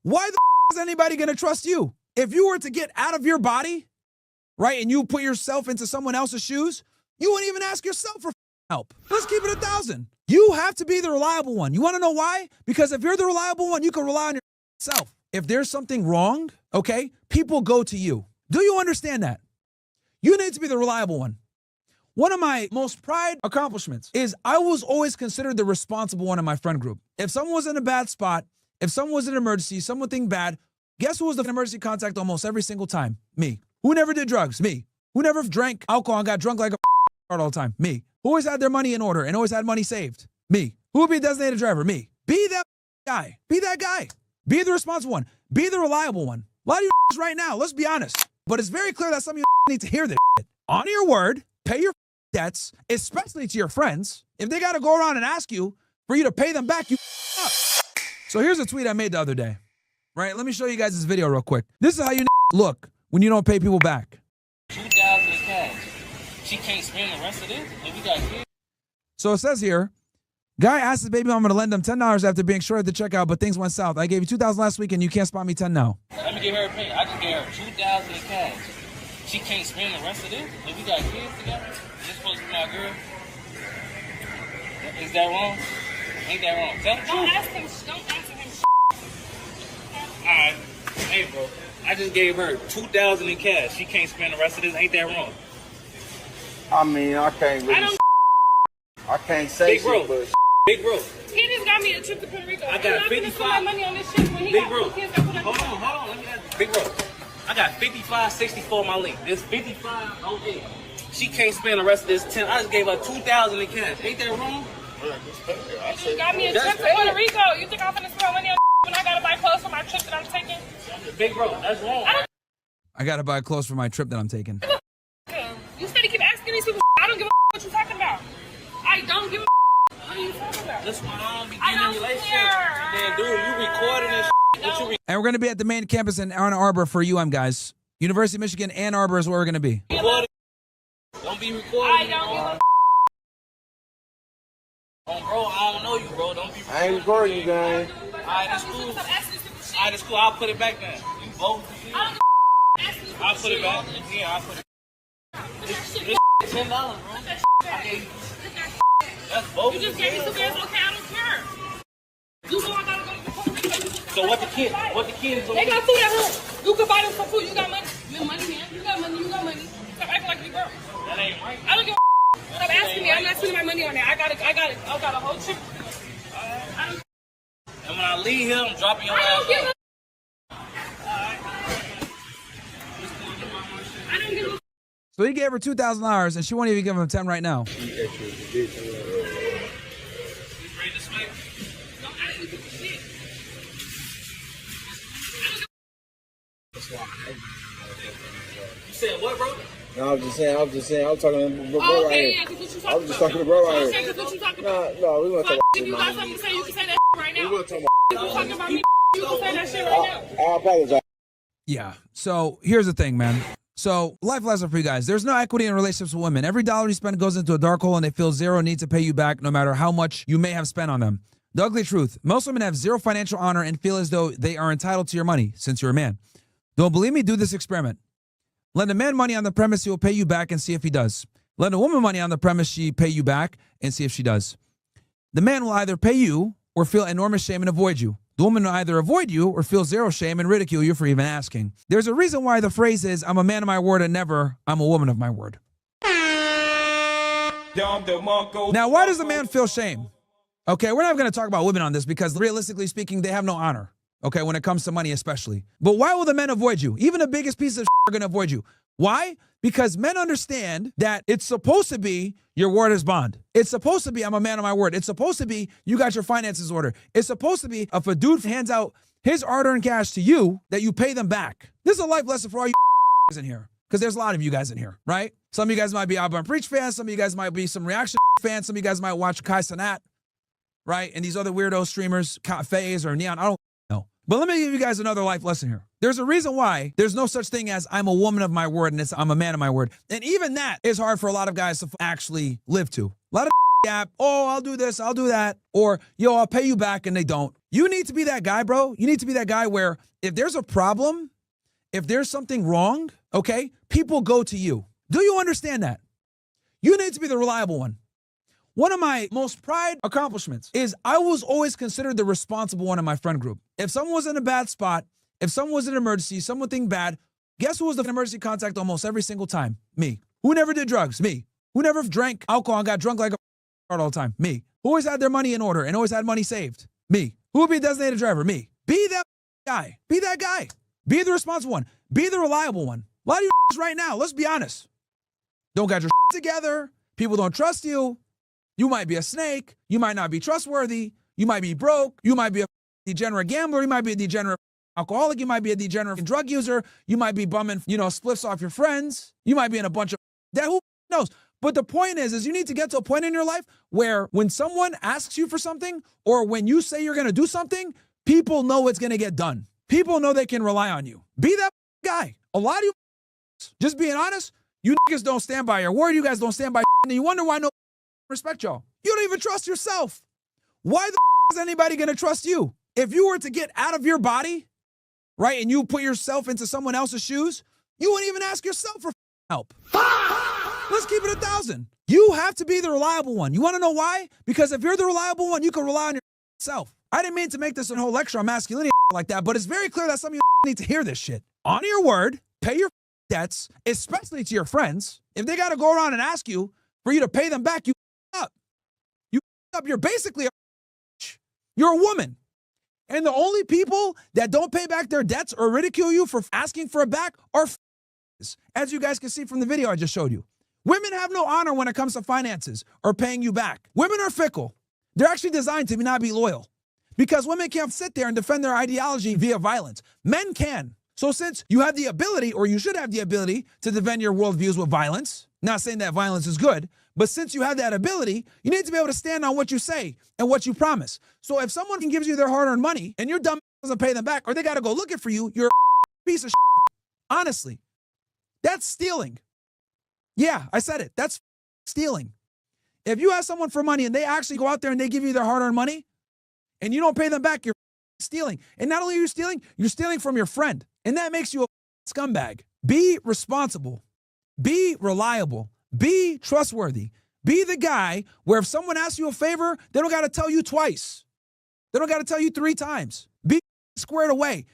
Why the is anybody going to trust you? If you were to get out of your body, right, and you put yourself into someone else's shoes, you wouldn't even ask yourself for help. Let's keep it 1,000. You have to be the reliable one. You want to know why? Because if you're the reliable one, you can rely on yourself. If there's something wrong, okay, people go to you. Do you understand that? You need to be the reliable one. One of my most pride accomplishments is I was always considered the responsible one in my friend group. If someone was in a bad spot, if someone was in an emergency, something bad, guess who was the emergency contact almost every single time? Me. Who never did drugs? Me. Who never drank alcohol and got drunk like a all the time? Me. Who always had their money in order and always had money saved? Me. Who would be a designated driver? Me. Be that guy. Be that guy. Be the responsible one. Be the reliable one. A lot of you right now, let's be honest. But it's very clear that some of you need to hear this. Honor your word. Pay your debts, especially to your friends. If they got to go around and ask you for you to pay them back, you up. So here's a tweet I made the other day. Right? Let me show you guys this video real quick. This is how you look when you don't pay people back. 2,000 in cash. She can't spend the rest of this? And we got kids. So it says here, guy asked his baby mama to lend him $10 after being short at the checkout, but things went south. I gave you $2,000 last week and you can't spot me 10 now. Let me get her a pay. I just gave her 2,000 in cash. She can't spend the rest of this? And we got kids together? Is this supposed to be my girl? Is that wrong? Ain't that wrong? Tell the truth. Don't ask him. Don't answer him. Alright. Hey, bro. I just gave her 2,000 in cash. She can't spend the rest of this. Ain't that wrong? I mean, I can't really. I can't say Big bro. shit, but Big bro. He just got me a trip to Puerto Rico. I got 55 money on this shit when he Big got bro. kids that put Hold on. Let me ask. Big bro. I got 55, 64 on my link. This 55, okay. She can't spend the rest of this 10. I just gave her 2,000 in cash. Ain't that wrong? You just got me a That's trip to Puerto Rico. You think I'm gonna spend money on when I gotta buy clothes for my trip that I'm taking? Big bro, that's wrong. I got to buy clothes for my trip that I'm taking. You steady keep asking these people. I don't give a what you talking about. I don't give a what are you talking about. That's why I don't be I getting in don't relationships. care. Man, dude, you recording this what you And we're going to be at the main campus in Ann Arbor for guys. University of Michigan, Ann Arbor is where we're going to be. recording. Don't be recording. I don't give a Oh, bro, I don't know you, bro. Don't be recording. I ain't recording you, gang. Alright, that's cool. stop asking these people shit. Alright, that's cool. I'll put it back then. You both. I don't give a asking these people I'll put it shit. back. Yeah, I'll put it Put that shit It's $10, bro. Put that I gave you. Put that That's both. You just gave me some bands. Okay, I don't care. You know I gotta go to Puerto Rico. So what the kids They got food at home. You can buy them some food. You got money. You got money, man. You got money. You got money. Stop acting like you broke. That ain't right. I don't give a Stop asking me. I'm not spending my money on that. I got a whole trip. I don't And when I leave here, I'm dropping your I ass don't give off. a I don't give a So he gave her $2,000 and she won't even give him 10 right now. You ready to swing? Don't ask me for shit. You said what, bro? No, I was just saying. I was talking to bro Oh, right okay, here. yeah, because what you I talking was just about. talking to bro right Okay, here. because what you talking about. No, we want to Fuck, talk if you about got something to say, you can say that right now. We want to talk If you talking about me, you can say that shit right now. I apologize. Yeah. So here's the thing, man. So life lesson for you guys. There's no equity in relationships with women. Every dollar you spend goes into a dark hole and they feel zero need to pay you back no matter how much you may have spent on them. The ugly truth. Most women have zero financial honor and feel as though they are entitled to your money since you're a man. Don't believe me? Do this experiment. Lend a man money on the premise he will pay you back and see if he does. Lend a woman money on the premise she pay you back and see if she does. The man will either pay you or feel enormous shame and avoid you. The woman will either avoid you or feel zero shame and ridicule you for even asking. There's a reason why the phrase is, I'm a man of my word and never, I'm a woman of my word. Now, why does the man feel shame? Okay, we're not going to talk about women on this because realistically speaking, they have no honor. Okay, when it comes to money especially. But why will the men avoid you? Even the biggest piece of are going to avoid you. Why? Because men understand that it's supposed to be your word is bond. It's supposed to be I'm a man of my word. It's supposed to be you got your finances order. It's supposed to be if a dude hands out his hard-earned cash to you that you pay them back. This is a life lesson for all you in here because there's a lot of you guys in here, right? Some of you guys might be Auburn Preach fans. Some of you guys might be some reaction fans. Some of you guys might watch Kai Cenat, right? And these other weirdo streamers, FaZe or Neon. I don't know. But let me give you guys another life lesson here. There's a reason why there's no such thing as I'm a woman of my word and it's I'm a man of my word. And even that is hard for a lot of guys to actually live to. A lot of app, oh, I'll do this, I'll do that. Or, yo, I'll pay you back and they don't. You need to be that guy, bro. You need to be that guy where if there's a problem, if there's something wrong, okay, people go to you. Do you understand that? You need to be the reliable one. One of my most pride accomplishments is I was always considered the responsible one in my friend group. If someone was in a bad spot, if someone was in an emergency, something bad, guess who was the emergency contact almost every single time? Me. Who never did drugs? Me. Who never drank alcohol and got drunk like a all the time? Me. Who always had their money in order and always had money saved? Me. Who would be a designated driver? Me. Be that guy. Be that guy. Be the responsible one. Be the reliable one. A lot of you right now, let's be honest, don't got your together. People don't trust you. You might be a snake. You might not be trustworthy. You might be broke. You might be a degenerate gambler. You might be a degenerate alcoholic. You might be a degenerate drug user. You might be bumming, spliffs off your friends. You might be in a bunch of that. Who knows? But the point is you need to get to a point in your life where when someone asks you for something or when you say you're going to do something, people know it's going to get done. People know they can rely on you. Be that guy. A lot of you, just being honest, you niggas don't stand by your word. You guys don't stand by and you wonder why no respect y'all. You don't even trust yourself. Why the is anybody going to trust you? If you were to get out of your body, right, and you put yourself into someone else's shoes, you wouldn't even ask yourself for help. Let's keep it 1,000. You have to be the reliable one. You want to know why? Because if you're the reliable one, you can rely on yourself. I didn't mean to make this a whole lecture on masculinity like that, but it's very clear that some of you need to hear this shit. Honor your word, pay your debts, especially to your friends. If they got to go around and ask you for you to pay them back, you up. You up. You're basically you're a woman. And the only people that don't pay back their debts or ridicule you for asking for it back are as you guys can see from the video I just showed you. Women have no honor when it comes to finances or paying you back. Women are fickle. They're actually designed to not be loyal because women can't sit there and defend their ideology via violence. Men can. So since you have the ability, or you should have the ability, to defend your worldviews with violence, not saying that violence is good, but since you have that ability, you need to be able to stand on what you say and what you promise. So if someone gives you their hard-earned money and your dumb doesn't pay them back, or they got to go looking for you, you're a piece of shit. Honestly, that's stealing. Yeah, I said it. That's stealing. If you ask someone for money and they actually go out there and they give you their hard-earned money and you don't pay them back, you're stealing. And not only are you stealing from your friend. And that makes you a scumbag. Be responsible. Be reliable. Be trustworthy. Be the guy where if someone asks you a favor, they don't got to tell you twice. They don't got to tell you 3 times. Be squared away.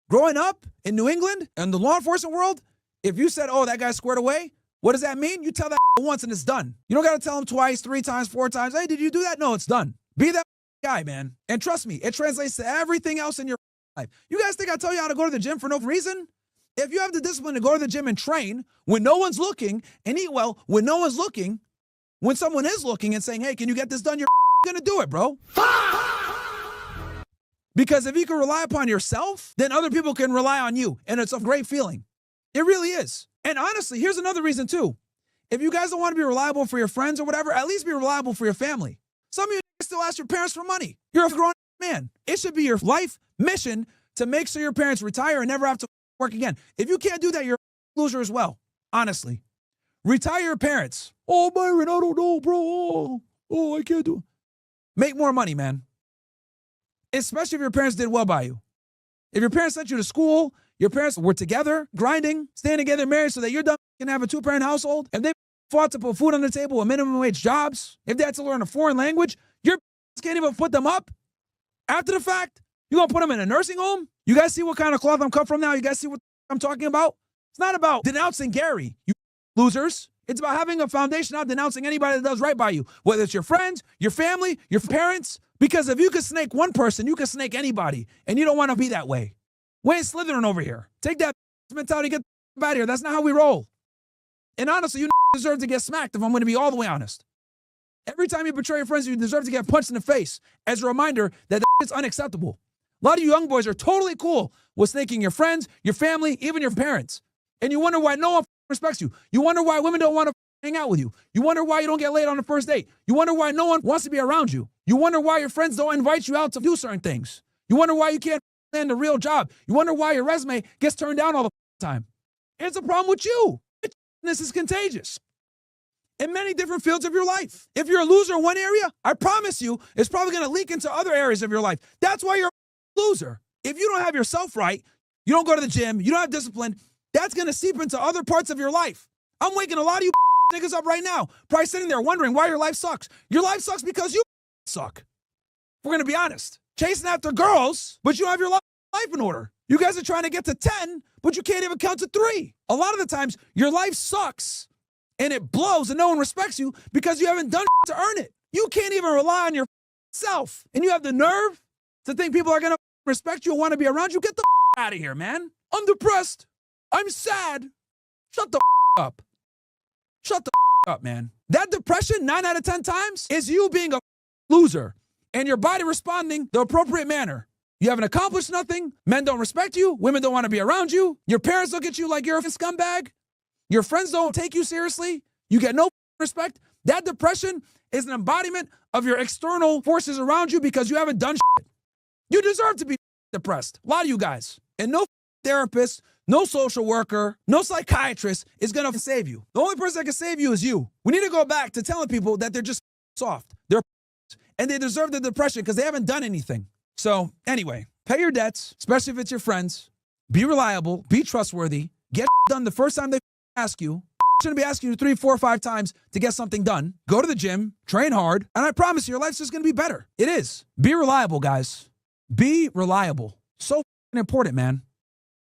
Growing up in New England and the law enforcement world, if you said, oh, that guy's squared away, what does that mean? You tell that once and it's done. You don't got to tell him twice, 3 times, 4 times. Hey, did you do that? No, it's done. Be that guy, man. And trust me, it translates to everything else in your life. You guys think I tell you how to go to the gym for no reason? If you have the discipline to go to the gym and train when no one's looking and eat well when no one's looking, when someone is looking and saying, hey, can you get this done? You're going to do it, bro. Because if you can rely upon yourself, then other people can rely on you. And it's a great feeling. It really is. And honestly, here's another reason too. If you guys don't want to be reliable for your friends or whatever, at least be reliable for your family. Some of you still ask your parents for money. You're a grown man. It should be your life mission to make sure your parents retire and never have to work again. If you can't do that, you're a loser as well. Honestly. Retire your parents. Oh, Byron, I don't know, bro. Oh, I can't do it. Make more money, man. Especially if your parents did well by you. If your parents sent you to school, your parents were together, grinding, staying together, married so that your dumb can have a 2-parent household. If they fought to put food on the table with minimum wage jobs, if they had to learn a foreign language, your can't even put them up. After the fact, you gonna put them in a nursing home? You guys see what kind of cloth I'm cut from now? You guys see what I'm talking about? It's not about denouncing Gary, you losers. It's about having a foundation, not denouncing anybody that does right by you, whether it's your friends, your family, your parents. Because if you could snake one person, you can snake anybody, and you don't want to be that way. We ain't slithering over here. Take that mentality, get out of here. That's not how we roll. And honestly, you deserve to get smacked if I'm going to be all the way honest. Every time you betray your friends, you deserve to get punched in the face as a reminder that it's unacceptable. A lot of you young boys are totally cool with snaking your friends, your family, even your parents. And you wonder why no one respects you. You wonder why women don't want to hang out with you. You wonder why you don't get laid on the first date. You wonder why no one wants to be around you. You wonder why your friends don't invite you out to do certain things. You wonder why you can't land a real job. You wonder why your resume gets turned down all the time. It's a problem with you. This is contagious in many different fields of your life. If you're a loser in one area, I promise you, it's probably going to leak into other areas of your life. That's why you're loser. If you don't have yourself right, you don't go to the gym, you don't have discipline, that's going to seep into other parts of your life. I'm waking a lot of you niggas up right now, probably sitting there wondering why your life sucks. Your life sucks because you suck. We're going to be honest. Chasing after girls, but you don't have your life in order. You guys are trying to get to 10, but you can't even count to 3. A lot of the times, your life sucks and it blows and no one respects you because you haven't done to earn it. You can't even rely on yourself. And you have the nerve to think people are going to respect you and want to be around you. Get the out of here, man. I'm depressed. I'm sad. Shut the up. Shut the up, man. That depression, 9 out of 10 times, is you being a loser and your body responding the appropriate manner. You haven't accomplished nothing. Men don't respect you. Women don't want to be around you. Your parents look at you like you're a scumbag. Your friends don't take you seriously. You get no respect. That depression is an embodiment of your external forces around you because you haven't done shit. You deserve to be depressed. A lot of you guys. And no therapist, no social worker, no psychiatrist is going to save you. The only person that can save you is you. We need to go back to telling people that they're just soft. They're and they deserve the depression because they haven't done anything. So anyway, pay your debts, especially if it's your friends. Be reliable, be trustworthy, get done the first time they ask you. Shouldn't be asking you 3, 4, 5 times to get something done. Go to the gym, train hard, and I promise you, your life's just going to be better. It is. Be reliable, guys. Be reliable. So important, man.